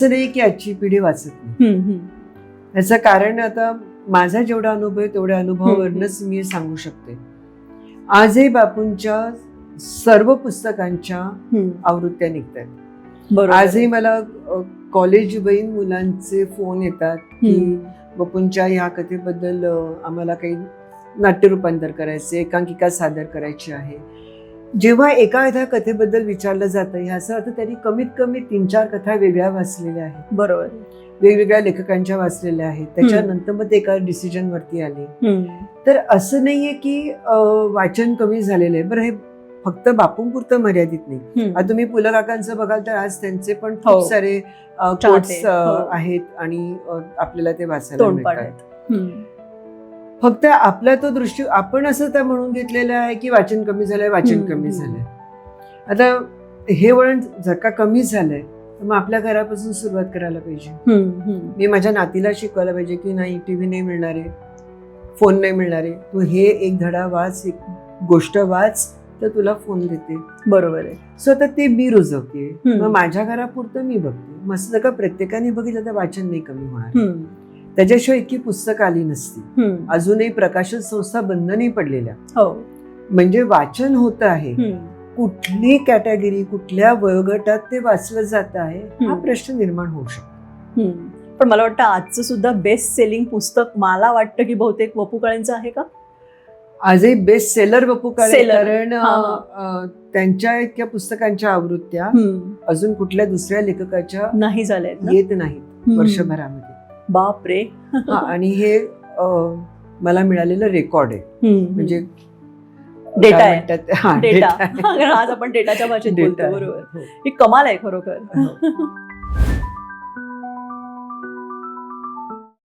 असं नाही की आजची पिढी वाचत नाही. याचं कारण आता माझा जेवढा अनुभव आहे तेवढ्या अनुभवावरूनच मी सांगू शकते. आजही बापूंच्या सर्व पुस्तकांच्या आवृत्त्या निघतात. आजही मला कॉलेजवयीन मुलांचे फोन येतात की बापूंच्या ह्या कथेबद्दल आम्हाला काही नाट्यरूपांतर करायचे, एकांकिका सादर करायची आहे. जेव्हा एखाद्या कथेबद्दल विचारलं जातं ह्याचा अर्थ त्यांनी कमीत कमी 3-4 कथा वेगळ्या वाचलेल्या आहेत. बरोबर. वेगवेगळ्या लेखकांच्या वाचलेल्या आहेत. त्याच्यानंतर मग ते एका डिसिजन वरती आले. तर असं नाहीये की वाचन कमी झालेलं आहे. बरं, हे फक्त बापूंपुरतं मर्यादित नाही. आता तुम्ही पु ल काकांचं बघाल तर आज त्यांचे पण खूप सारे कोट्स आहेत आणि आपल्याला ते वाचायला मिळतात. फक्त आपला तो दृष्टी आपण असं तर म्हणून घेतलेलं आहे की वाचन कमी झालंय, वाचन कमी झालंय. आता हे वळण जर का कमी झालंय तर मग आपल्या घरापासून सुरुवात करायला पाहिजे. मी माझ्या नातीला शिकवायला पाहिजे की नाही, टीव्ही नाही मिळणार आहे, फोन नाही मिळणार आहे, तू हे एक धडा वाच, एक गोष्ट वाच, तर तुला फोन देते. बरोबर आहे. सो तर ते मी रुजवते. मग माझ्या घरापुरतं मी बघते. मस्त जर का प्रत्येकाने बघितलं तर वाचन नाही कमी होणार. त्याच्याशिवाय इतकी पुस्तकं आली नसती. अजूनही प्रकाशन संस्था बंद नाही पडलेल्या. म्हणजे वाचन होत आहे. कुठली कॅटेगरी, कुठल्या वयोगटात ते वाचलं जात आहे हा प्रश्न निर्माण होऊ शकतो. पण मला वाटतं आजचं सुद्धा बेस्ट सेलिंग पुस्तक मला वाटतं की बहुतेक वपू काळेंचं आहे का? आजही बेस्ट सेलर वपू काळे, कारण त्यांच्या इतक्या पुस्तकांच्या आवृत्त्या अजून कुठल्या दुसऱ्या लेखकाच्या नाही झाल्या येत नाहीत वर्षभरामध्ये. बापरे. आणि हे मला मिळालेलं रेकॉर्ड आहे. म्हणजे डेटा आहे. आज आपण डेटाच्या भाषेत बोलतो. बरोबर. ही कमाल आहे खरोखर.